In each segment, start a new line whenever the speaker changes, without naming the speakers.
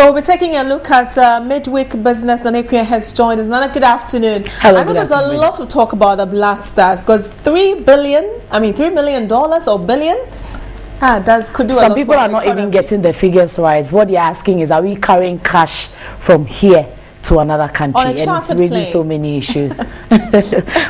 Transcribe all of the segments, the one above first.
Well, we'll be taking a look at midweek business. Nana has joined us. Nana, good afternoon.
Hello,
I know there's a lot to talk about the Black Stars because $3 million or billion. Could do
Some people are not even getting the figures right. What you're asking is, are we carrying cash from here to another country?
And it's
raising so many issues.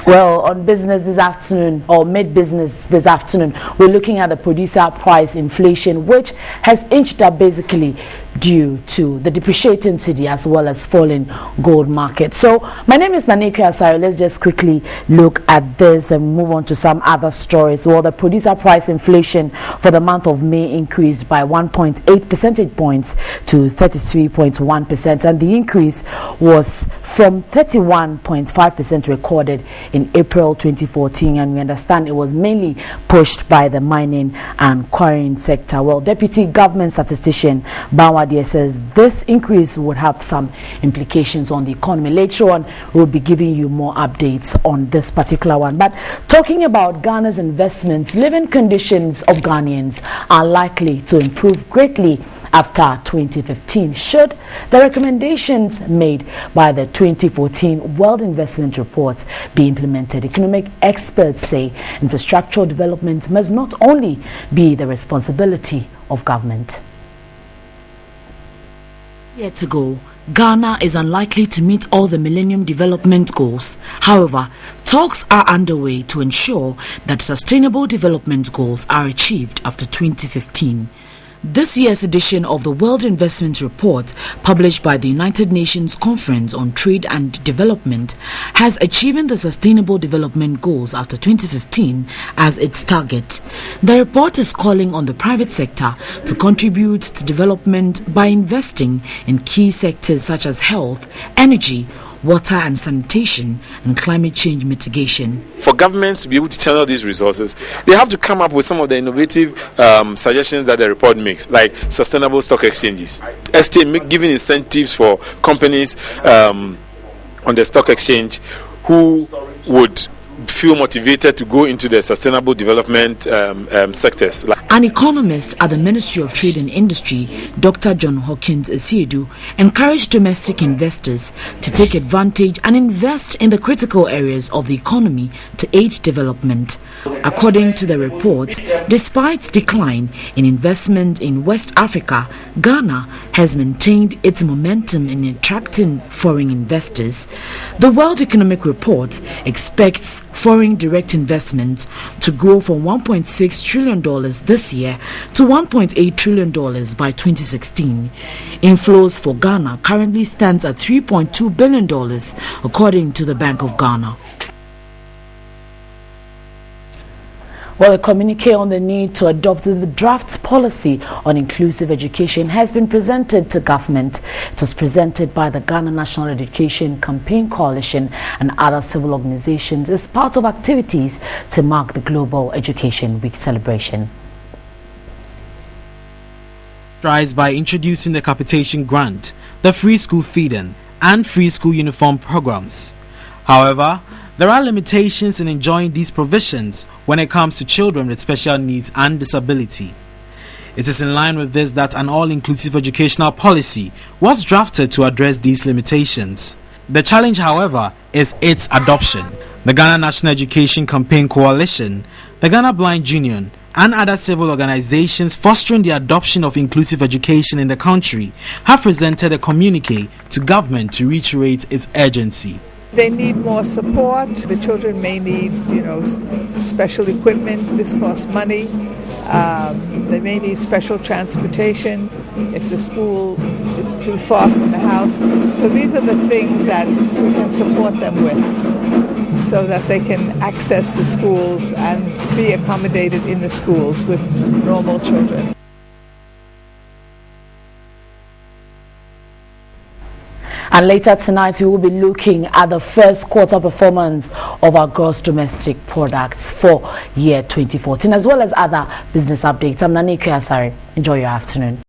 Well, on business this afternoon, or mid-business this afternoon, we're looking at the producer price inflation, which has inched up basically due to the depreciating cedi as well as falling gold market. So my name is Naneke Asari. Let's just quickly look at this and move on to some other stories. Well, the producer price inflation for the month of May increased by 1.8 percentage points to 33.1%, and the increase was from 31.5% recorded in April 2014, and we understand it was mainly pushed by the mining and quarrying sector. Well, Deputy Government Statistician Banwa says this increase would have some implications on the economy. Later on, we'll be giving you more updates on this particular one. But talking about Ghana's investments, living conditions of Ghanaians are likely to improve greatly after 2015 should the recommendations made by the 2014 World Investment Report be implemented. Economic experts say infrastructural development must not only be the responsibility of government. Yet to go, Ghana is unlikely to meet all the Millennium Development Goals. However, talks are underway to ensure that Sustainable Development Goals are achieved after 2015. This year's edition of the World Investment Report, published by the United Nations Conference on Trade and Development, has achieving the Sustainable Development Goals after 2015 as its target. The report is calling on the private sector to contribute to development by investing in key sectors such as health, energy, water and sanitation, and climate change mitigation.
For governments to be able to channel these resources, they have to come up with some of the innovative suggestions that the report makes, like sustainable stock exchanges, giving incentives for companies on the stock exchange who would feel motivated to go into the sustainable development sectors.
An economist at the Ministry of Trade and Industry, Dr. John Hawkins Esiedu, encouraged domestic investors to take advantage and invest in the critical areas of the economy to aid development. According to the report, despite decline in investment in West Africa, Ghana has maintained its momentum in attracting foreign investors. The World Economic Report expects foreign direct investment to grow from $1.6 trillion this year to $1.8 trillion by 2016. Inflows for Ghana currently stands at $3.2 billion, according to the Bank of Ghana. Well, a communique on the need to adopt the draft policy on inclusive education has been presented to government. It was presented by the Ghana National Education Campaign Coalition and other civil organizations as part of activities to mark the Global Education Week celebration.
Strives by introducing the capitation grant, the free school feeding, and free school uniform programs. However, there are limitations in enjoying these provisions when it comes to children with special needs and disability. It is in line with this that an all-inclusive educational policy was drafted to address these limitations. The challenge, however, is its adoption. The Ghana National Education Campaign Coalition, the Ghana Blind Union, and other civil organizations fostering the adoption of inclusive education in the country have presented a communique to government to reiterate its urgency.
They need more support. The children may need, special equipment. This costs money. They may need special transportation if the school is too far from the house. So these are the things that we can support them with so that they can access the schools and be accommodated in the schools with normal children.
And later tonight, we will be looking at the first quarter performance of our gross domestic products for year 2014, as well as other business updates. I'm Naneke Asari. Enjoy your afternoon.